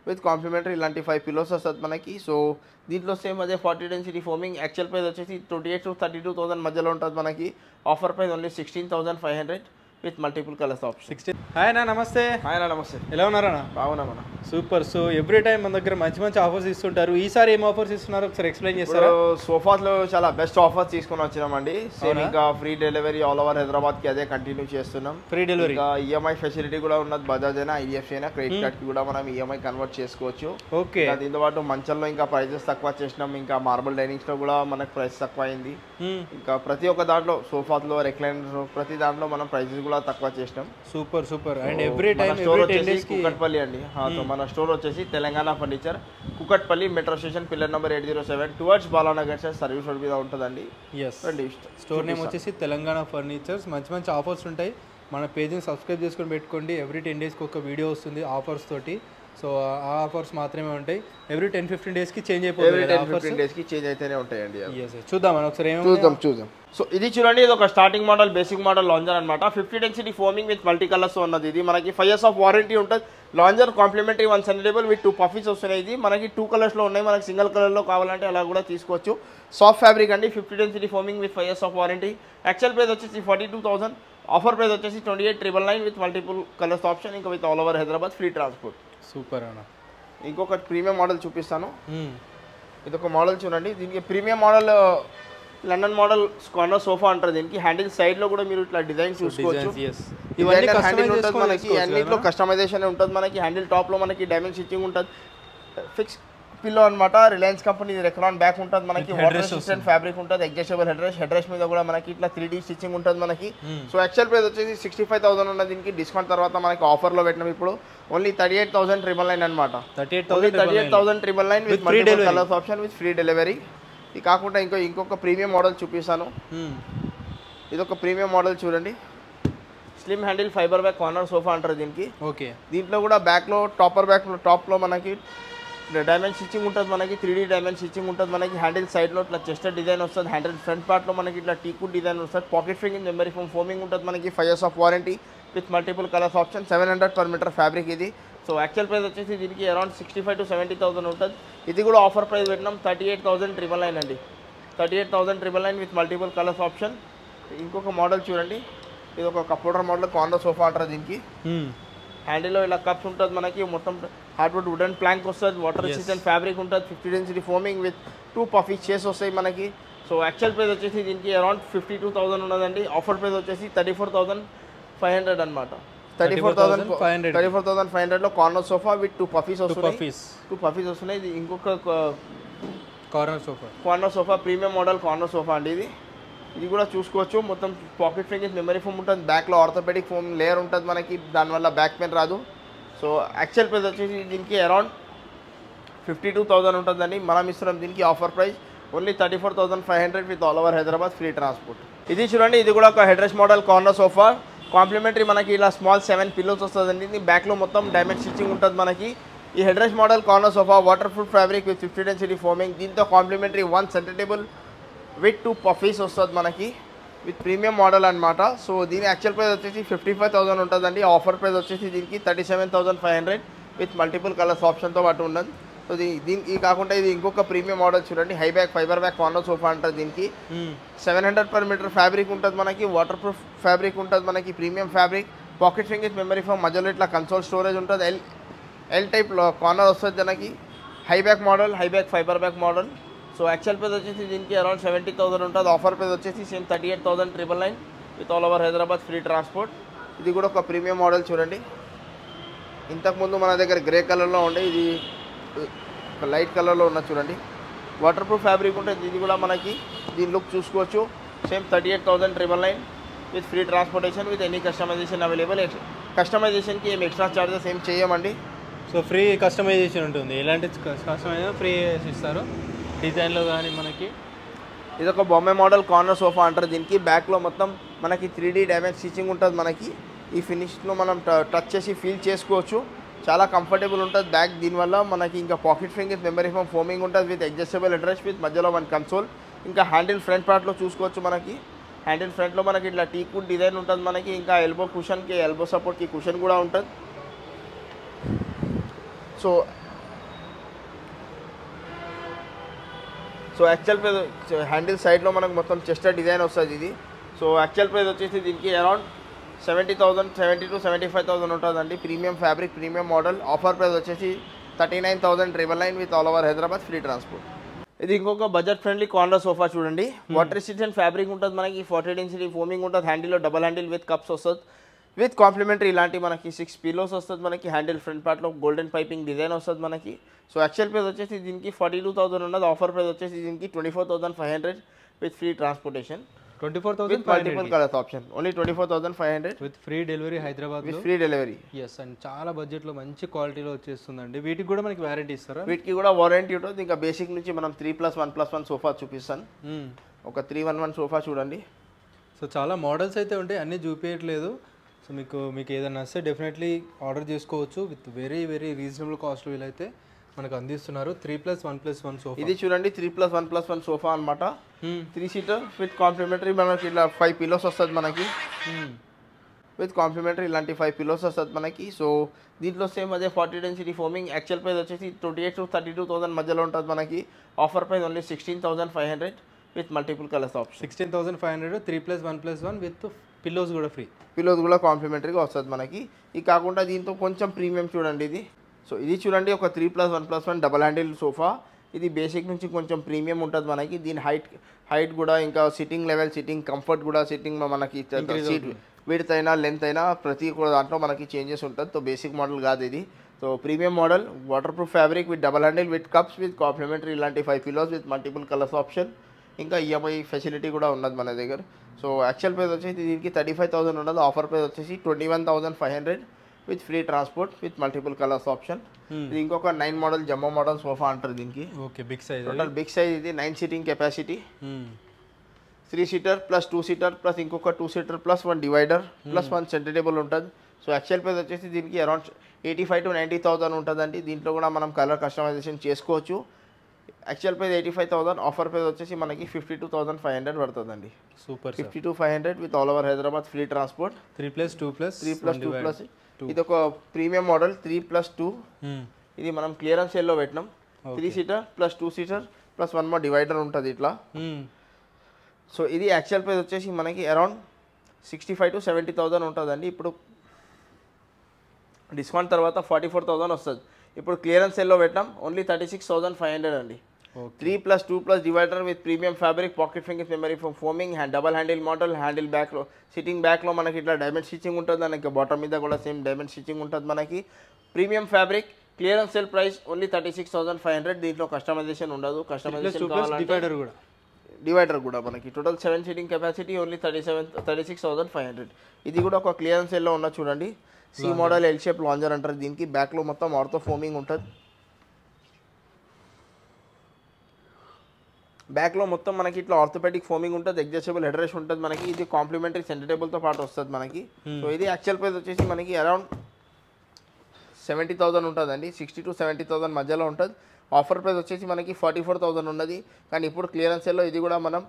With complimentary ఇలాంటి 5 pillows వస్తుంది మనకి. సో దీంట్లో సేమ్ అదే 40 డెన్సిటీ ఫోమింగ్. యాక్చువల్ ప్రైస్ వచ్చేసి 28,000 to 32,000 మధ్యలో ఉంటుంది మనకి. Offer price only 16,500 with multiple colours option. Hi అన్న, నమస్తే. హాయ్ అన్న, నమస్తే. ఎలా ఉన్నారన్న? బాగున్నామన్న. సూపర్. సో ఎవ్రీ టైం మన దగ్గర మంచి మంచి ఆఫర్స్ ఇస్తుంటారు. ఈసారి ఏం ఆఫర్స్ ఇస్తున్నారు ఒకసారి ఎక్స్ప్లెయిన్ చేస్తారా? సోఫాస్లో చాలా బెస్ట్ ఆఫర్స్ తీసుకొని వచ్చినామండి. సేమ్ ఇంకా ఫ్రీ డెలివరీ ఆల్ ఓవర్ హైదరాబాద్కి అదే కంటిన్యూ చేస్తున్నాం. ఫ్రీ డెలివరీ, ఇంకా ఈఎంఐ ఫెసిలిటీ కూడా ఉన్నది. బజాజ్ అయినా ఐడిఎఫ్సి అయినా క్రెడిట్ కార్డ్కి కూడా మనం ఈఎంఐ కన్వర్ట్ చేసుకోవచ్చు. ఓకే. దీంతో పాటు మంచంలో ఇంకా ప్రైజెస్ తక్కువ చేసినాం. ఇంకా మార్బుల్ డైనింగ్స్లో కూడా మనకు ప్రైస్ తక్కువ అయింది. ఇంకా ప్రతి ఒక్క దాంట్లో సోఫాస్లో రెక్లైనర్ ప్రతి దాంట్లో మనం ప్రైజెస్ కూడా తక్కువ చేసినాం. Super super. And every time store వచ్చేసి కుకట్పల్లి అండి. సో మన స్టోర్ వచ్చేసి Telangana furniture, Kukatpally metro station, pillar number 807 towards Balanagar service road మీద ఉంటుందండి. స్టోర్ నేమ్ వచ్చేసి తెలంగాణ ఫర్నిచర్స్. మంచి మంచి ఆఫర్స్ ఉంటాయి. మన పేజ్ని సబ్స్క్రైబ్ చేసుకొని పెట్టుకోండి. ఎవ్రీ 10 డేస్కి ఒక వీడియో వస్తుంది ఆఫర్స్ తోటి. సో ఆ ఆఫర్స్ మాత్రమే ఉంటాయి. ఎవ్రీ 10-15 డేస్కి చేంజ్ అయిపోతుంది. 10-15 డేస్కి చేంజ్ అయితేనే ఉంటాయండి. చూద్దాం ఒకసారి చూద్దాం. సో ఇది చూడండి, ఇది ఒక starting model, basic model lounger అనమాట. 50 density foaming with multi colours ఉన్నది. ఇది మనకి 5 years ఆఫ్ వారంటీ ఉంటుంది. Lounger complimentary 1 centre table with 2 puffies వస్తున్నాయి. ఇది మనకి 2 కలర్స్లో ఉన్నాయి. మనకి సింగిల్ కలర్లో కావాలంటే అలా కూడా తీసుకోవచ్చు. సాఫ్ట్ ఫ్యాబ్రిక్ అండి. 50 density foaming with 5 years of warranty. Actual price వచ్చేసి 42,000. ఆఫర్ ప్రైస్ వచ్చేసి 28,999 విత్ మల్టిపుల్ కలర్స్ ఆప్షన్. ఇంకా with all over Hyderabad free transport. Super అన్న. ఇంకొక ప్రీమియం మోడల్ చూపిస్తాను. ఇది ఒక మోడల్ చూడండి. దీనికి premium model London model corner sofa అంటారు. దీనికి హ్యాండిల్ సైడ్ లో కూడా మీరు ఇట్లా డిజైన్ చూసుకోవచ్చు. హ్యాండిల్ ఉంటుంది మనకి. అన్నింటిలో కస్టమైజేషన్ ఉంటుంది మనకి. హ్యాండిల్ టాప్ లో మనకి డైమండ్ స్టిచ్చింగ్ ఉంటుంది. ఫిక్స్ పిల్లో అనమాట. రిలయన్స్ కంపెనీ రెక్రాన్ బ్యాక్ ఉంటుంది మనకి. వాటర్ రెసిస్టెంట్ ఫ్యాబ్రిక్ ఉంటుంది. అడ్జస్టబుల్ హెడ్ రెస్ట్ మీద కూడా మనకి ఇట్లా 3D స్టిచ్చింగ్ ఉంటుంది మనకి. సో యాక్చువల్ ప్రైస్ వచ్చేసి 65,000 ఉన్నది. దీనికి డిస్కౌంట్ తర్వాత మనకి ఆఫర్లో పెట్టినాం ఇప్పుడు ఓన్లీ 38,999 అనమాట. 38,999 with multiple colours option with free delivery. ఇది కాకుండా ఇంకొక ప్రీమియం మోడల్ చూపిస్తాను. ఇది ఒక ప్రీమియం మోడల్ చూడండి. Slim handle fibre back corner sofa అంటారు దీనికి. ఓకే. దీంట్లో కూడా బ్యాక్లో టాప్లో మనకి డైమండ్ స్టిచ్చింగ్ ఉంటుంది మనకి. 3D డైమండ్ స్టిచ్చింగ్ ఉంటుంది మనకి. హ్యాండిల్ సైడ్లో ఇట్లా చెస్ట్ డిజైన్ వస్తుంది. హ్యాండిల్ ఫ్రంట్ పార్ట్లో మనకి ఇట్లా టీకుడ్ డిజైన్ వస్తుంది. పాకెట్ ఫింగింగ్ మెమరీ ఫోమింగ్ ఉంటుంది మనకి. 5 years of warranty with multiple colours option. 700 per meter fabric ఇది. సో యాక్చువల్ ప్రైస్ వచ్చేసి దీనికి అరౌండ్ 65,000 to 70,000 ఉంటుంది. ఇది కూడా ఆఫర్ ప్రైస్ పెట్టినాం 38,999 అండి. 38,999 విత్ మల్టిపుల్ కలర్స్ ఆప్షన్. ఇంకొక మోడల్ చూడండి. ఇది ఒక కప్హోల్డర్ మోడల్ కార్నర్ సోఫా అంటారు దీనికి. హ్యాండిల్లో ఇలా కప్స్ ఉంటుంది మనకి. మొత్తం హార్డ్వుడ్ వుడెన్ ప్లాంక్ వస్తుంది. వాటర్ రెసిస్టెంట్ ఫ్యాబ్రిక్ ఉంటుంది. 50 density foaming with 2 puffy chairs వస్తాయి మనకి. సో యాక్చువల్ ప్రైస్ వచ్చేసి దీనికి అరౌండ్ 52,000 ఉన్నదండి. ఆఫర్ ప్రైస్ వచ్చేసి 34,500 అనమాట. 34,500లో కార్నర్ సోఫా విత్ 2 పఫీస్ వస్తున్నాయి. ఇది ఇంకొక corner sofa premium model corner sofa అండి. ఇది కూడా చూసుకోవచ్చు. మొత్తం పాకెట్ ఫింగింగ్ మెమరీ ఫోమ్ ఉంటుంది. బ్యాక్లో ఆర్థోపెడిక్ ఫోమ్ లేయర్ ఉంటుంది మనకి. దానివల్ల బ్యాక్ పెయిన్ రాదు. సో యాక్చువల్ ప్రైస్ వచ్చేసి దీనికి అరౌండ్ 52,000 ఉంటుందండి. మనం ఇస్తున్నాం దీనికి offer price only 34,500 with all over Hyderabad free transport. ఇది చూడండి, ఇది కూడా ఒక head rest model corner sofa. Complimentary మనకి ఇలా స్మాల్ 7 పిల్లోస్ వస్తుందండి. ఇది బ్యాక్లో మొత్తం డైమండ్ స్టిచ్చింగ్ ఉంటుంది మనకి. ఈ head rest model corner sofa waterproof fabric with 50 density foaming. దీంతో complimentary 1 centre table with 2 puffies వస్తుంది మనకి. విత్ ప్రీమియం మోడల్ అనమాట. సో దీని యాక్చువల్ ప్రైస్ వచ్చేసి 55,000 ఉంటుందండి. ఆఫర్ ప్రైస్ వచ్చేసి దీనికి 37,500 విత్ మల్టిపుల్ కలర్స్ ఆప్షన్తో పాటు ఉన్నది. సో దీనికి కాకుండా ఇది ఇంకొక ప్రీమియం మోడల్ చూడండి. High back fibre back corner sofa అంటారు దీనికి. 700 per meter ఫ్యాబ్రిక్ ఉంటుంది మనకి. వాటర్ ప్రూఫ్ ఫ్యాబ్రిక్ ఉంటుంది మనకి. Premium fabric. పాకెట్ ఫింగింగ్ మెమరీ ఫోమ్. మధ్యలో ఇట్లా కన్సోల్ స్టోరేజ్ ఉంటుంది. ఎల్ టైప్ కార్నర్ వస్తుంది మనకి. High back model, high back fibre back model. So actual price వచ్చేసి దీనికి అరౌండ్ 70,000 ఉంటుంది. ఆఫర్ ప్రైస్ వచ్చేసి same 38,999 with all over Hyderabad free transport. ఇది కూడా ఒక ప్రీమియం మోడల్ చూడండి. ఇంతకుముందు మన దగ్గర గ్రే కలర్లో ఉండే, ఇది ఒక లైట్ కలర్లో ఉన్న చూడండి. వాటర్ ప్రూఫ్ ఫ్యాబ్రిక్ ఉంటుంది. ఇది కూడా మనకి దీని లుక్ చూసుకోవచ్చు. Same 38,999 with free transportation with any customization available. కస్టమైజేషన్కి ఏం ఎక్స్ట్రా చార్జెస్ ఏం చేయమండి. సో ఫ్రీ కస్టమైజేషన్ ఉంటుంది. ఎలాంటి కస్టమైజేషన్ ఫ్రీ ఇస్తారు డిజైన్లో కానీ మనకి. ఇది ఒక బొమ్మే మోడల్ కార్నర్ సోఫా అంటారు దీనికి. బ్యాక్లో మొత్తం మనకి 3D డైమండ్ స్టిచ్చింగ్ ఉంటుంది మనకి. ఈ ఫినిష్లో మనం టచ్ చేసి ఫీల్ చేసుకోవచ్చు. చాలా కంఫర్టబుల్ ఉంటుంది బ్యాక్. దీనివల్ల మనకి ఇంకా పాకెట్ ఫింగింగ్ మెమరీ ఫోమ్ ఫోమింగ్ ఉంటుంది with adjustable head rest with మధ్యలో 1 కన్సోల్. ఇంకా హ్యాండిల్ ఫ్రంట్ పార్ట్లో చూసుకోవచ్చు మనకి. హ్యాండిల్ ఫ్రంట్లో మనకి ఇట్లా టీకుడ్ డిజైన్ ఉంటుంది మనకి. ఇంకా ఎల్బో కుషన్కి ఎల్బో సపోర్ట్కి కుషన్ కూడా ఉంటుంది. So so actual price handle సైడ్లో మనకు మొత్తం చెస్టర్ డిజైన్ వస్తుంది ఇది. సో యాక్చువల్ ప్రైస్ వచ్చేసి దీనికి అరౌండ్ 70,000 70 to 75,000 ఉంటుందండి. Premium fabric, premium model. Offer price వచ్చేసి 39,999 with all over Hyderabad free transport. ఇది ఇంకొక బడ్జెట్ ఫ్రెండ్లీ కార్నర్ సోఫా చూడండి. వాటర్ రెసిస్టెంట్ ఫ్యాబ్రిక్ ఉంటుంది మనకి, 40 డెన్సిటీ ఫోమింగ్ ఉంటుంది. హ్యాండిల్లో డబల్ హ్యాండిల్ విత్ కప్స్ వస్తుంది, విత్ కాంప్లిమెంటరీ ఇలాంటి మనకి 6 పిల్లోస్ వస్తుంది మనకి. హ్యాండిల్ ఫ్రంట్ పార్ట్లో గోల్డెన్ పైపింగ్ డిజైన్ వస్తుంది మనకి. సో యాక్చువల్ ప్రైస్ వచ్చేసి దీనికి 42,000 ఉన్నది. ఆఫర్ ప్రైస్ వచ్చేసి దీనికి 24,500 with free transportation. 24,000 multiple colours option. Only 24,500 with free delivery Hyderabad with free delivery. Yes and చాలా బడ్జెట్లో మంచి క్వాలిటీలో వచ్చేస్తుందండి. వీటికి కూడా మనకి వారంటీ ఇస్తారా? వీటికి కూడా వారంటీ ఉంటుంది. ఇంకా బేసిక్ నుంచి మనం 3+1+1 సోఫా చూపిస్తాను. ఒక 311 సోఫా చూడండి. సో చాలా మోడల్స్ అయితే ఉంటాయి, అన్నీ చూపించట్లేదు. సో మీకు ఏదైనా వస్తే డెఫినెట్లీ ఆర్డర్ చేసుకోవచ్చు. With very very reasonable cost వీలైతే మనకు అందిస్తున్నారు. 3+1+1 సోఫా. ఇది చూడండి 3+1+1 సోఫా అనమాట. 3 సీటర్ విత్ కాంప్లిమెంటరీ మనకి ఇలా 5 పిల్లోస్ వస్తుంది మనకి. విత్ కాంప్లిమెంటరీ ఇలాంటి 5 పిల్లోస్ వస్తుంది మనకి. సో దీంట్లో సేమ్ అదే 40 డెన్సిటీ ఫోమింగ్. యాక్చువల్ ప్రైస్ వచ్చేసి 28,000 to 32,000 మధ్యలో ఉంటుంది మనకి. Offer price only 16,500 with multiple colours option. 16,500 3+1+1 with pillows కూడా ఫ్రీ. పిల్లోస్ కూడా కాంప్లిమెంటరీగా వస్తుంది మనకి. ఇది కాకుండా దీంతో కొంచెం ప్రీమియం చూడండి ఇది. సో ఇది చూడండి ఒక 3+1+1 డబల్ హ్యాండిల్ సోఫా. ఇది బేసిక్ నుంచి కొంచెం ప్రీమియం ఉంటుంది మనకి. దీని హైట్ కూడా, ఇంకా సిట్టింగ్ లెవెల్, సిట్టింగ్ కంఫర్ట్ కూడా, సిట్టింగ్ మనకి సీట్ విడ్త్ అయినా లెంత్ అయినా ప్రతి కూడా దాంట్లో మనకి చేంజెస్ ఉంటుంది. సో బేసిక్ మోడల్ కాదు ఇది. So premium model, water proof fabric with double handle with cups with complimentary ఇలాంటి 5 pillows with multiple colours option. ఇంకా ఈఎంఐ ఫెసిలిటీ కూడా ఉన్నది మన దగ్గర. సో యాక్చువల్ ప్రైస్ వచ్చేసి దీనికి 35,000 ఉన్నది. ఆఫర్ ప్రైస్ వచ్చేసి 21,500 with free transport with multiple colours option. ఇది ఇంకొక 9 మోడల్ జమ్మో మోడల్ సోఫా అంటారు దీనికి. Okay, big size. Total big size ఇది. 9 seating capacity. 3 seater plus 2 seater plus ఇంకొక 2 seater plus 1 divider plus 1 centre table ఉంటుంది. So actual price వచ్చేసి దీనికి around 85,000 to 90,000 ఉంటుందండి. దీంట్లో కూడా మనం కలర్ కస్టమైజేషన్ చేసుకోవచ్చు. Actual price 85,000. ఆఫర్ ప్రైస్ వచ్చేసి మనకి 52,500 పడుతుందండి. Super. 52,500 with all over Hyderabad free transport. 3+2+2. ఇది ఒక ప్రీమియం మోడల్ 3+2. ఇది మనం క్లియరెన్స్ సేల్లో పెట్టినాం. 3 seater plus 2 seater plus 1 more divider ఉంటుంది ఇట్లా. సో ఇది యాక్చువల్ ప్రైస్ వచ్చేసి మనకి అరౌండ్ 65,000 to 70,000 ఉంటుందండి. ఇప్పుడు డిస్కౌంట్ తర్వాత 44,000 వస్తుంది. ఇప్పుడు క్లియరెన్స్ సేల్లో పెట్టాం ఓన్లీ 36,500 అండి. 3+2+ divider with premium fabric, pocket ఫింగర్ memory foaming, double handle model. Handle బ్యాక్లో, సిట్టింగ్ బ్యాక్లో మనకి ఇట్లా డైమండ్ స్టిచ్చింగ్ ఉంటుంది. దానికి బాటమ్ మీద కూడా సేమ్ డైమండ్ స్టిచ్చింగ్ ఉంటుంది మనకి. Premium fabric. Clearance sale price only 36,500. దీంట్లో కస్టమైజేషన్ ఉండదు. కస్టమైజేషన్ డివైడర్ కూడా మనకి టోటల్ 7 సీటింగ్ కెపాసిటీ ఓన్లీ 36,500. ఇది కూడా ఒక క్లియరెన్స్ సేల్లో ఉన్న చూడండి. C model L shape lounger అంటారు దీనికి. బ్యాక్లో మొత్తం ఆర్థో ఫోమింగ్ ఉంటుంది. బ్యాక్లో మొత్తం మనకి ఇట్లా ఆర్థోపెడిక్ ఫోమింగ్ ఉంటుంది. అడ్జస్టబుల్ హెడ్ రెస్ట్ ఉంటుంది మనకి. ఇది కాంప్లిమెంటరీ సెంటర్ టేబుల్తో పాటు వస్తుంది మనకి. సో ఇది యాక్చువల్ ప్రైస్ వచ్చేసి మనకి అరౌండ్ 70,000 ఉంటుందండి. 60,000 to 70,000 మధ్యలో ఉంటుంది. ఆఫర్ ప్రైస్ వచ్చేసి మనకి 44,000 ఉన్నది. కానీ ఇప్పుడు క్లియరెన్స్ సేల్లో ఇది కూడా మనం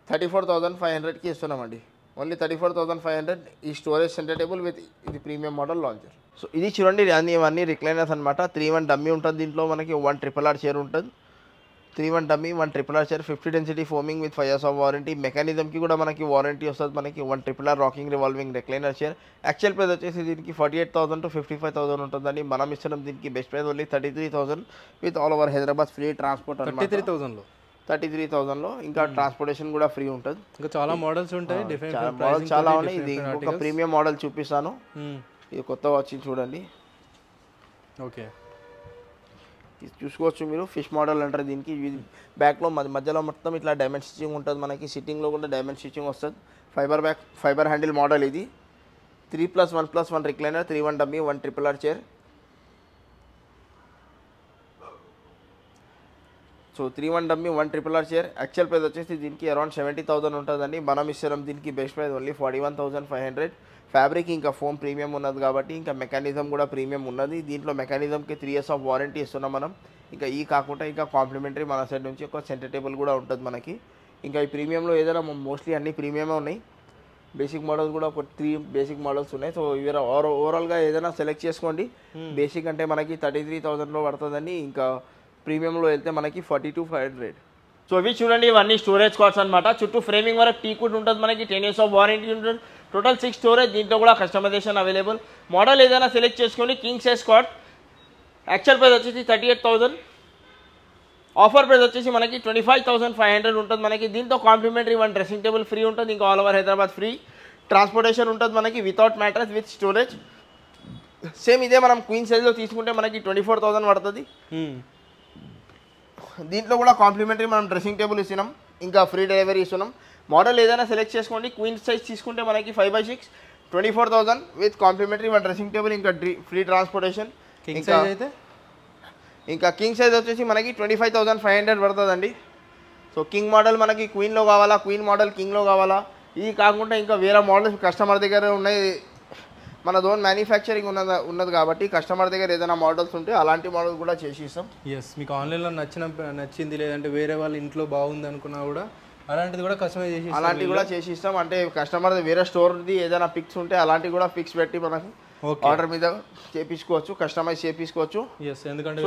34,500కి ఇస్తున్నామండి. ఓన్లీ 34,500. ఈ స్టోరేజ్ సెంటర్ టేబుల్ విత్ ఇది ప్రీమియం మోడల్ లాంచర్. సో ఇది చూడండి ఇవన్నీ రిక్లైనర్స్ అనమాట. 3-1 డమ్మీ ఉంటుంది. దీంట్లో మనకి 1 RRR చైర్ ఉంటుంది. 3-1 dummy, 1 RRR chair, 50 density foaming with 5 years of warranty. మెకానిజంకి కూడా మనకి వారంటీ వస్తుంది మనకి. 1 RRR rocking revolving recliner chair. Actual price వచ్చేసి దీనికి 48,000 to 55,000 ఉంటుందండి. మనం ఇస్తున్నాం దీనికి best price only 33,000 with all over Hyderabad free transport. 33,000లో ఇంకా ట్రాన్స్పోర్టేషన్ కూడా ఫ్రీ ఉంటుంది. ఇంకా చాలా మోడల్స్ ఉంటాయి. మోడల్స్ చాలా ఉన్నాయి. ఇది ఇంకొక ప్రీమియం మోడల్ చూపిస్తాను. ఇది కొత్తగా వచ్చింది చూడండి. ఓకే, ఇది చూసుకోవచ్చు మీరు. ఫిష్ మోడల్ అంటారు దీనికి. బ్యాక్లో మధ్యలో మొత్తం ఇట్లా డైమండ్ స్టిచ్చింగ్ ఉంటుంది మనకి. సిట్టింగ్లో కూడా డైమండ్ స్టిచ్చింగ్ వస్తుంది. ఫైబర్ హ్యాండిల్ మోడల్ ఇది. 3+1+1 recliner, 3-1 dummy, 1 RRR chair. So 3-1 dummy, 1 RRR chair. Actual price వచ్చేసి దీనికి అరౌండ్ 70,000 ఉంటుందండి. మనం ఇస్తున్నాం దీనికి బెస్ట్ ప్రైస్ ఓన్లీ 41,500. ఫ్యాబ్రిక్ ఇంకా ఫోమ్ ప్రీమియం ఉన్నది కాబట్టి ఇంకా మెకానిజం కూడా ప్రీమియం ఉన్నది. దీంట్లో మెకానిజంకి 3 years ఆఫ్ వారంటీ ఇస్తున్నాం మనం. ఇంకా ఈ కాకుండా ఇంకా కాంప్లిమెంటరీ మన సైడ్ నుంచి ఒక సెంటర్ టేబుల్ కూడా ఉంటుంది మనకి. ఇంకా ఈ ప్రీమియంలో ఏదైనా మోస్ట్లీ అన్ని ప్రీమియమే ఉన్నాయి. బేసిక్ మోడల్స్ కూడా ఒక 3 బేసిక్ మోడల్స్ ఉన్నాయి. సో ఇవి ఓవరాల్గా ఏదైనా సెలెక్ట్ చేసుకోండి. బేసిక్ అంటే మనకి 33,000లో పడుతుందండి. ఇంకా ప్రీమియంలో వెళ్తే మనకి 42,500. సో ఇవి చూడండి, ఇవన్నీ స్టోరేజ్ కార్డ్స్ అనమాట. చుట్టూ ఫ్రేమింగ్ వరకు టీ కుడ్ ఉంటుంది మనకి, 10 years ఆఫ్ వారంటీ ఉంటుంది. టోటల్ 6 స్టోరేజ్, దీంట్లో కూడా కస్టమైజేషన్ అవైలబుల్. మోడల్ ఏదైనా సెలెక్ట్ చేసుకోండి. King size card actual price వచ్చేసి 38,000, ఆఫర్ ప్రైస్ వచ్చేసి మనకి 25,500 ఉంటుంది మనకి. దీంతో కాంప్లిమెంటరీ 1 డ్రెస్సింగ్ టేబుల్ ఫ్రీ ఉంటుంది, ఇంకా all over Hyderabad free transportation ఉంటుంది మనకి, without mattress with storage. Same ఇదే మనం క్వీన్ సైజ్లో తీసుకుంటే మనకి 24,000 పడుతుంది. దీంట్లో కూడా కాంప్లిమెంటరీ మనం డ్రెస్సింగ్ టేబుల్ ఇస్తున్నాం, ఇంకా ఫ్రీ డెలివరీ ఇస్తున్నాం. మోడల్ ఏదైనా సెలెక్ట్ చేసుకోండి. క్వీన్ సైజ్ తీసుకుంటే మనకి 5/6 24,000 విత్ కాంప్లిమెంటరీ 1 డ్రెస్సింగ్ టేబుల్, ఇంకా ఫ్రీ ట్రాన్స్పోర్టేషన్. ఇంకా కింగ్ సైజ్ వచ్చేసి మనకి 25,500 పడుతుందండి. సో కింగ్ మోడల్ మనకి క్వీన్లో కావాలా, క్వీన్ మోడల్ కింగ్లో కావాలా, ఇది కాకుండా ఇంకా వేరే మోడల్స్ కస్టమర్ దగ్గర ఉన్నాయి. మన ఓన్ మ్యానుఫ్యాక్చరింగ్ ఉన్నది కాబట్టి కస్టమర్ దగ్గర ఏదైనా మోడల్స్ ఉంటే అలాంటి మోడల్ కూడా చేసి ఇస్తాం. మీకు ఆన్లైన్లో నచ్చింది లేదంటే వేరే వాళ్ళ ఇంట్లో బాగుంది అనుకున్నా కూడా అలాంటిది కూడా కస్టమైజ్ చేసి అలాంటివి కూడా చేసి ఇస్తాం. అంటే కస్టమర్ వేరే స్టోర్ది ఏదైనా పిక్స్ ఉంటే అలాంటివి కూడా పిక్స్ పెట్టి మనకు ఆర్డర్ మీద చేపించుకోవచ్చు, కస్టమైజ్ చేపించుకోవచ్చు. ఎందుకంటే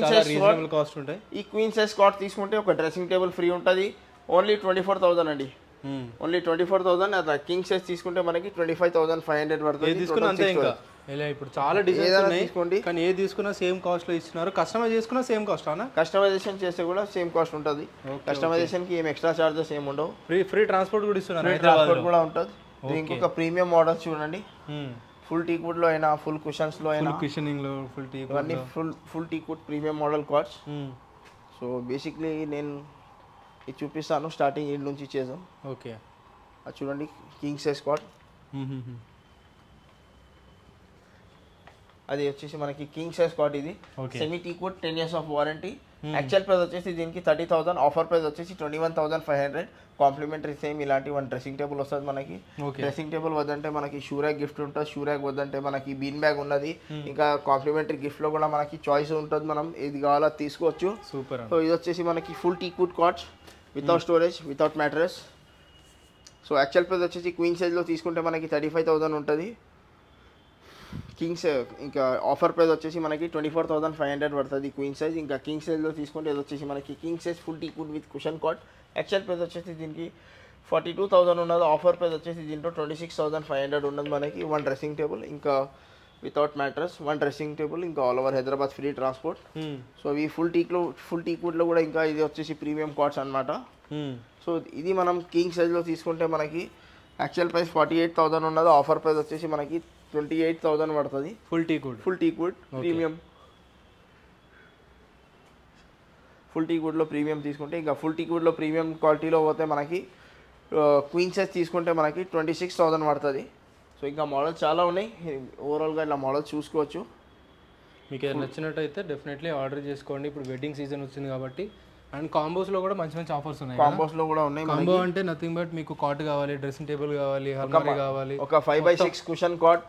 చాలా రీజనబుల్ కాస్ట్ ఉంటాయి. ఈ క్వీన్ సైజ్ కార్డ్ తీసుకుంటే ఒక డ్రెస్సింగ్ టేబుల్ ఫ్రీ ఉంటుంది, ఓన్లీ 24,000 అండి. ఓన్లీ 24,000. అట్లా కింగ్ సైజ్ తీసుకుంటే మనకి 25,500 పడుతుంది. ఇప్పుడు చాలా డిజైన్స్ తీసుకోండి, కానీ ఏది తీసుకున్నా సేమ్ కాస్ట్ లో ఇస్తున్నారు. కస్టమైజ్ చేసుకున్నా సేమ్ కాస్ట్ అన్న, కస్టమైజేషన్ చేస్తే కూడా సేమ్ కాస్ట్ ఉంటుంది. కస్టమైజేషన్ కి ఏం ఎక్స్ట్రా చార్జెస్ ఏమి ఉండవు. ఫ్రీ ట్రాన్స్పోర్ట్ కూడా ఇస్తున్నారు. ట్రాన్స్పోర్ట్ కూడా ఉంటుంది. ఇంకొక ప్రీమియం మోడల్స్ చూడండి, ఫుల్ టీ కుడ్ లో అయినా, ఫుల్ కుషన్స్ లో అయినా, కుషనింగ్ లో ఫుల్ టీ కుడ్, అన్ని full teak wood premium model cards. So basically నేను ఇది చూపిస్తాను, స్టార్టింగ్ ఇంటి నుంచి చేసాం. ఓకే, అది చూడండి, కింగ్ సైజ్ కార్డ్. అది వచ్చేసి మనకి కింగ్ సైజ్ కార్డ్. ఇది semi tea could, 10 years of warranty. Actual price వచ్చేసి దీనికి 30,000, ఆఫర్ ప్రైస్ వచ్చేసి 21,500. కాంప్లిమెంటరీ సేమ్ ఇలాంటి 1 డ్రెస్సింగ్ టేబుల్ వస్తుంది మనకి. డ్రెస్సింగ్ టేబుల్ వద్దంటే మనకి షూ ర్యాక్ గిఫ్ట్ ఉంటుంది, షూ ర్యాక్ వద్దంటే మనకి బీన్ బ్యాగ్ ఉన్నది. ఇంకా కాంప్లిమెంటరీ గిఫ్ట్ లో కూడా మనకి చాయిస్ ఉంటుంది, మనం ఏది కావాలో తీసుకోవచ్చు. సూపర్. సో ఇది వచ్చేసి మనకి full teak could cards, without storage, without mattress. So actual price వచ్చేసి క్వీన్ సైజ్లో తీసుకుంటే మనకి 35,000 ఉంటుంది. కింగ్స్ ఇంకా ఆఫర్ ప్రైస్ వచ్చేసి మనకి 24,500 పడుతుంది క్వీన్ సైజ్. ఇంకా కింగ్ సైజ్లో తీసుకుంటే ఇది వచ్చేసి మనకి king size full teak could with cushion card. Actual price వచ్చేసి దీనికి 42,000 ఉన్నది, ఆఫర్ ప్రైస్ వచ్చేసి దీంట్లో 26,500 ఉన్నది మనకి. 1 డ్రెస్సింగ్ టేబుల్, ఇంకా వితౌట్ మ్యాట్రస్, 1 డ్రెస్సింగ్ టేబుల్, ఇంకా all over Hyderabad free transport. So ఈ ఫుల్ టీ కుడ్లో కూడా ఇంకా ఇది వచ్చేసి ప్రీమియం కార్డ్స్ అనమాట. సో ఇది మనం కింగ్ సైజ్లో తీసుకుంటే మనకి యాక్చువల్ ప్రైస్ 48,000 ఉన్నది, ఆఫర్ ప్రైస్ వచ్చేసి మనకి 28,000 పడుతుంది. Full teak wood premium. Full teak కుడ్లో ప్రీమియం తీసుకుంటే, ఇంకా ఫుల్ టీ కుడ్లో ప్రీమియం క్వాలిటీలో పోతే మనకి క్వీన్ సైజ్ తీసుకుంటే మనకి 26,000 పడుతుంది. సో ఇంకా మోడల్స్ చాలా ఉన్నాయి, ఓవరాల్గా ఇలా మోడల్స్ చూసుకోవచ్చు. మీకు ఏదైనా నచ్చినట్టయితే డెఫినెట్లీ ఆర్డర్ చేసుకోండి. ఇప్పుడు వెడ్డింగ్ సీజన్ వచ్చింది కాబట్టి. అండ్ కాంబోస్లో కూడా మంచి మంచి ఆఫర్స్ ఉన్నాయి. కాంబోస్లో కూడా ఉన్నాయి. కాంబో అంటే నథింగ్ బట్ మీకు కాట్ కావాలి, డ్రెస్సింగ్ టేబుల్ కావాలి, హల్మారీ కావాలి, ఒక 5/6 కుషన్ కాట్,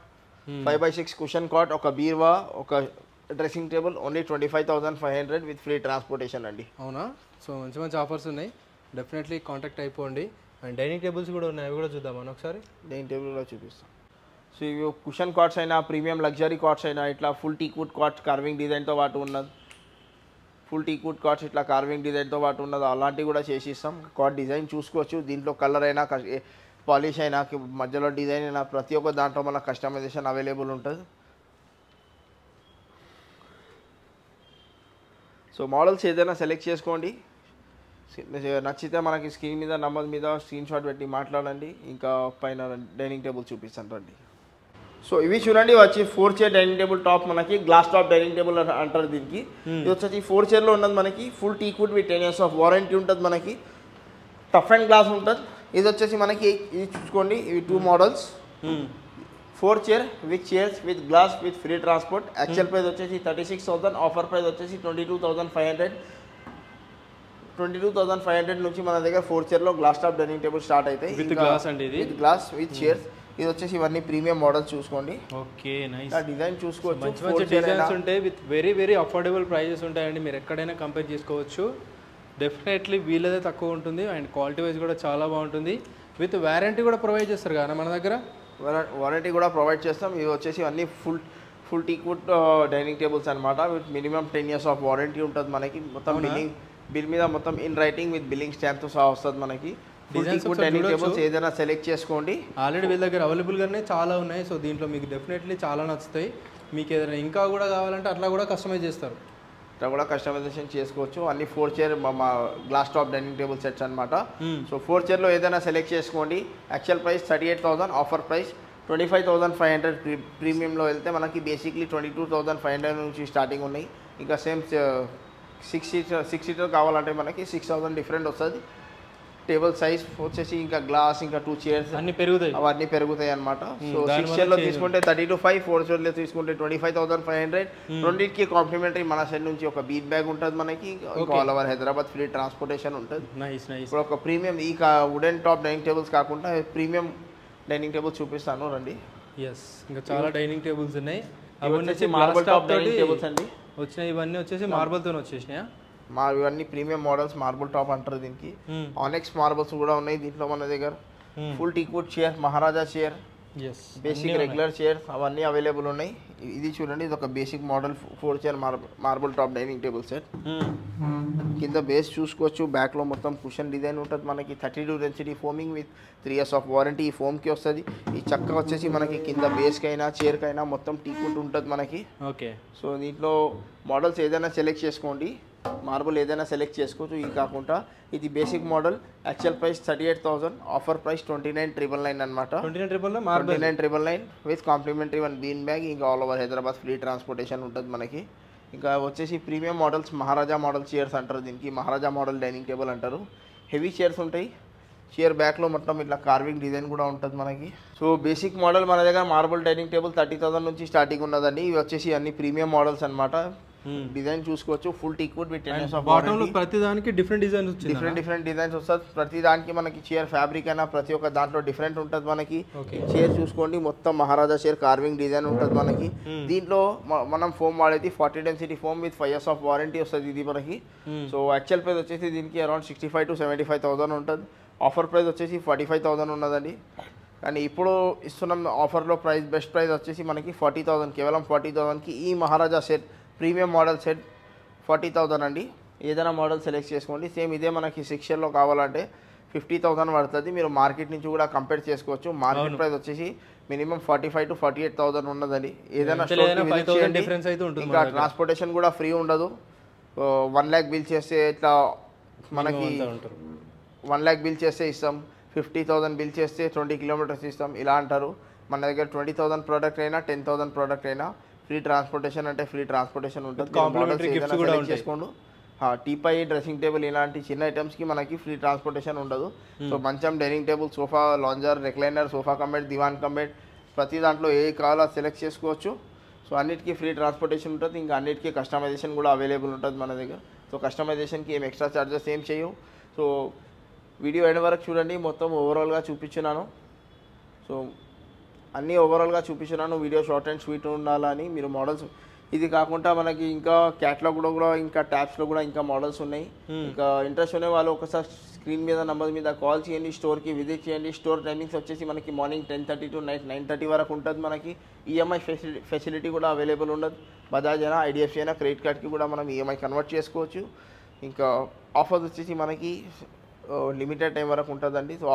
5/6 కుషన్ కాట్, ఒక బీర్వా, ఒక dressing table, only 25,500 with free transportation అండి. అవునా? సో మంచి మంచి ఆఫర్స్ ఉన్నాయి, డెఫినెట్లీ కాంటాక్ట్ అయిపోండి. అండ్ డైనింగ్ టేబుల్స్ కూడా ఉన్నాయి, అవి కూడా చూద్దామని ఒకసారి. డైనింగ్ టేబుల్ కూడా చూపిస్తాం. సో ఇవి కుషన్ కార్డ్స్ అయినా, ప్రీమియం లగ్జరీ కార్డ్స్ అయినా, ఇట్లా full teak could cards carving డిజైన్తో పాటు ఉన్నది. ఫుల్ టీ కుడ్ కార్డ్స్ ఇట్లా కార్వింగ్ డిజైన్తో పాటు ఉన్నది, అలాంటివి కూడా చేసి ఇస్తాం. కార్డ్ డిజైన్ చూసుకోవచ్చు, దీంట్లో కలర్ అయినా, పాలిష్ అయినా, మధ్యలో డిజైన్ అయినా, ప్రతి ఒక్క దాంట్లో మన కస్టమైజేషన్ అవైలబుల్ ఉంటుంది. సో మోడల్స్ ఏదైనా సెలెక్ట్ చేసుకోండి, నచ్చితే మనకి స్క్రీన్ మీద నంబర్ మీద స్క్రీన్ షాట్ పెట్టి మాట్లాడండి. ఇంకా పైన డైనింగ్ టేబుల్ చూపిస్తాను రండి. సో ఇవి చూడండి, వచ్చి 4 చైర్ డైనింగ్ టేబుల్ టాప్, మనకి గ్లాస్ టాప్ డైనింగ్ టేబుల్ అంటారు దీనికి. ఇది వచ్చేసి 4 చైర్లో ఉన్నది మనకి, full teak could with 10 years of warranty ఉంటుంది మనకి, టఫ్ అండ్ గ్లాస్ ఉంటుంది. ఇది వచ్చేసి మనకి ఇది చూసుకోండి, ఇవి 2 models, 4 chair with chairs with glass with free transport. Actual price వచ్చేసి 36,000, ఆఫర్ ప్రైస్ వచ్చేసి 22,500. 22,500 నుంచి మన దగ్గర 4 చైర్లో glass top dining table start అవుతాయి, విత్ గ్లాస్ అండి, ఇది విత్ గ్లాస్ విత్ చైర్స్. ఇది వచ్చేసి ఇవన్నీ ప్రీమియం మోడల్స్ చూసుకోండి. Okay, nice. డిజైన్ చూసుకోవచ్చు, మంచి మంచి డిజైన్స్ ఉంటాయి, with very very affordable prices ఉంటాయండి. మీరు ఎక్కడైనా కంపేర్ చేసుకోవచ్చు, డెఫినెట్లీ వీళ్ళదే తక్కువ ఉంటుంది. అండ్ క్వాలిటీ వైజ్ కూడా చాలా బాగుంటుంది, విత్ వారంటీ కూడా ప్రొవైడ్ చేస్తారు కదా మన దగ్గర. వారంటీ కూడా ప్రొవైడ్ చేస్తాం. ఇవి వచ్చేసి అన్నీ full teak wood dining tables అనమాట, with minimum 10 years of warranty ఉంటుంది మనకి. మొత్తం బిల్ మీద మొత్తం ఇన్ రైటింగ్ విత్ బిల్లింగ్ స్టాంప్తో సహా వస్తుంది మనకి. డిజైన్స్ డైనింగ్ టేబుల్స్ ఏదైనా సెలెక్ట్ చేసుకోండి. ఆల్రెడీ వీళ్ళ దగ్గర అవైలబుల్గానే చాలా ఉన్నాయి. సో దీంట్లో మీకు డెఫినెట్లీ చాలా నచ్చుతాయి. మీకు ఏదైనా ఇంకా కూడా కావాలంటే అట్లా కూడా కస్టమైజ్ చేస్తారు. ఇట్లా కూడా కస్టమైజేషన్ చేసుకోవచ్చు. అన్ని 4 చైర్ మా glass top dining table sets అనమాట. సో 4 చైర్లో ఏదైనా సెలెక్ట్ చేసుకోండి. Actual price 38,000, offer price 25,500. ప్రీమియంలో వెళ్తే మనకి బేసిక్లీ 22,500 నుంచి స్టార్టింగ్ ఉన్నాయి. ఇంకా సేమ్ 6 సీటర్ కావాలంటే మనకి 6,000 డిఫరెంట్ వస్తుంది. టేబుల్ సైజ్ వచ్చేసి ఇంకా గ్లాస్ ఇంకా 2 చైర్స్ అన్ని పెరుగుతాయి, అవన్నీ పెరుగుతాయి అనమాట. సో 6 చైర్లో తీసుకుంటే 32,500, 4 చైర్లో తీసుకుంటే 25,500. రెండింటికి కాంప్లిమెంటరీ మన సైడ్ నుంచి ఒక బీట్ బ్యాగ్ ఉంటుంది మనకి. ఇంకా all over Hyderabad free transportation ఉంటుంది. ఇప్పుడు ఒక ప్రీమియం ఈ వుడెన్ టాప్ డైనింగ్ టేబుల్స్ కాకుండా ప్రీమియం డైనింగ్ టేబుల్స్ చూపిస్తాను రండి. ఎస్, ఇంకా చాలా డైనింగ్ టేబుల్స్ ఉన్నాయి. అవన్నీ మార్బుల్ టాప్ డైనింగ్ టేబుల్స్ అండి వచ్చినాయి. ఇవన్నీ వచ్చేసి మార్బుల్తో వచ్చేసినాయా? ఇవన్నీ ప్రీమియం మోడల్స్, మార్బుల్ టాప్ అంటారు దీనికి. ఆనెక్స్ మార్బుల్స్ కూడా ఉన్నాయి దీంట్లో మన దగ్గర. ఫుల్ టీక్వుడ్ చైర్, మహారాజా చైర్, బేసిక్ రెగ్యులర్ చైర్స్ అవన్నీ అవైలబుల్ ఉన్నాయి. ఇది చూడండి, ఇది ఒక basic model 4 chair marble top dining table set. కింద బేస్ చూసుకోవచ్చు. బ్యాక్లో మొత్తం కుషన్ డిజైన్ ఉంటుంది మనకి. 32 density foaming with 3 years of warranty ఈ ఫోమ్కి వస్తుంది. ఈ చక్క వచ్చేసి మనకి కింద బేస్కైనా చైర్కైనా మొత్తం టీక్వుడ్ ఉంటుంది మనకి. ఓకే. సో దీంట్లో మోడల్స్ ఏదైనా సెలెక్ట్ చేసుకోండి, మార్బుల్ ఏదైనా సెలెక్ట్ చేసుకోవచ్చు. ఇది కాకుండా ఇది basic model. Actual price 38,000, offer price 29,999 అనమాట. 29,999 విత్ కాంప్లిమెంటరీ 1 బీన్ బ్యాగ్. ఇంకా all over Hyderabad free transportation ఉంటుంది మనకి. ఇంకా వచ్చేసి ప్రీమియం మోడల్స్, మహారాజా మోడల్ చైర్స్ అంటారు దీనికి. మహారాజా మోడల్ డైనింగ్ టేబుల్ అంటారు. హెవీ చైర్స్ ఉంటాయి. చైర్ బ్యాక్లో మొత్తం ఇట్లా కార్వింగ్ డిజైన్ కూడా ఉంటుంది మనకి. సో బేసిక్ మోడల్ మన దగ్గర మార్బుల్ డైనింగ్ టేబుల్ 30,000 నుంచి స్టార్టింగ్ ఉన్నదండి. ఇవి వచ్చేసి అన్ని ప్రీమియం మోడల్స్ అనమాట. డిజైన్ చూసుకోవచ్చు. Full teakwood with 10 years of warranty. ప్రతి దానికి డిఫరెంట్ డిజైన్స్ వచ్చింది. డిఫరెంట్ డిజైన్స్ వస్తుంది. ప్రతి దానికి మనకి చైర్ ఫ్యాబ్రిక్ అయినా ప్రతి ఒక్క దాంట్లో డిఫరెంట్ ఉంటుంది మనకి. చైర్ చూసుకోండి, మొత్తం మహారాజా చైర్ కార్వింగ్ డిజైన్ ఉంటుంది మనకి. దీంట్లో మనం ఫోమ్ వాడేది 40 density foam with 5 years of warranty వస్తుంది ఇది మనకి. సో యాక్చువల్ ప్రైస్ వచ్చేసి దీనికి అరౌండ్ 65,000 to 75,000 ఉంటుంది. ఆఫర్ ప్రైస్ వచ్చేసి 45,000 ఉన్నదండి. కానీ ఇప్పుడు ఇస్తున్న ఆఫర్లో ప్రైస్ బెస్ట్ ప్రైస్ వచ్చేసి మనకి 40,000, కేవలం 40,000కి ఈ మహారాజా సెట్ ప్రీమియం మోడల్ సెట్ 40,000 అండి. ఏదైనా మోడల్ సెలెక్ట్ చేసుకోండి. సేమ్ ఇదే మనకి 6 yearలో కావాలంటే 50,000 పడుతుంది. మీరు మార్కెట్ నుంచి కూడా కంపేర్ చేసుకోవచ్చు. మార్కెట్ ప్రైస్ వచ్చేసి మినిమం 45,000 to 48,000 ఉన్నదండి. ఏదైనా డిఫరెన్స్ అయితే ఉంటుంది. ఇంకా ట్రాన్స్పోర్టేషన్ కూడా ఫ్రీ ఉండదు. 1 lakh బిల్ చేస్తే ఇట్లా మనకి 1 lakh బిల్ చేస్తే ఇస్తాం, 50,000 బిల్ చేస్తే 20 kilometers ఇస్తాం ఇలా అంటారు. మన దగ్గర 20,000 ప్రోడక్ట్ అయినా 10,000 ప్రోడక్ట్ అయినా ఫ్రీ ట్రాన్స్పోర్టేషన్ అంటే ఫ్రీ ట్రాన్స్పోర్టేషన్ ఉంటుంది. చేసుకోండి. టీపై, డ్రెస్సింగ్ టేబుల్ ఇలాంటి చిన్న ఐటమ్స్కి మనకి ఫ్రీ ట్రాన్స్పోర్టేషన్ ఉండదు. సో మంచం, dining table, sofa, lounger, recliner, sofa cum bed, దివాన్ కమెట్ ప్రతి దాంట్లో ఏ కావాలో సెలెక్ట్ చేసుకోవచ్చు. సో అన్నిటికీ ఫ్రీ ట్రాన్స్పోర్టేషన్ ఉంటుంది. ఇంకా అన్నిటికీ కస్టమైజేషన్ కూడా అవైలబుల్ ఉంటుంది మన దగ్గర. సో కస్టమైజేషన్కి ఏం ఎక్స్ట్రా చార్జెస్ ఏం చేయవు. సో వీడియో ఎండ్ వరకు చూడండి, మొత్తం ఓవరాల్గా చూపించున్నాను. సో అన్నీ ఓవరాల్గా చూపించున్నాను. వీడియో షార్ట్ అండ్ స్వీట్ ఉండాలని మీరు మోడల్స్. ఇది కాకుండా మనకి ఇంకా క్యాటలాగ్లో కూడా ఇంకా ట్యాబ్స్లో కూడా ఇంకా మోడల్స్ ఉన్నాయి. ఇంకా ఇంట్రెస్ట్ ఉన్న వాళ్ళు ఒకసారి స్క్రీన్ మీద నంబర్ మీద కాల్ చేయండి, స్టోర్కి విజిట్ చేయండి. స్టోర్ టైమింగ్స్ వచ్చేసి మనకి మార్నింగ్ 10:30 to నైట్ 9:30 వరకు ఉంటుంది మనకి. ఈఎంఐ ఫెసిలిటీ కూడా అవైలబుల్ ఉండదు. బజాజ్ అయినా, ఐడిఎఫ్సి అయినా, క్రెడిట్ కార్డ్కి కూడా మనం ఈఎంఐ కన్వర్ట్ చేసుకోవచ్చు. ఇంకా ఆఫర్స్ వచ్చేసి మనకి లిమిటెడ్ టైం వరకు ఉంటుందండి. సో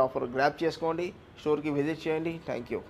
ఆఫర్ గ్రాప్ చేసుకోండి, స్టోర్కి విజిట్ చేయండి. Thank you.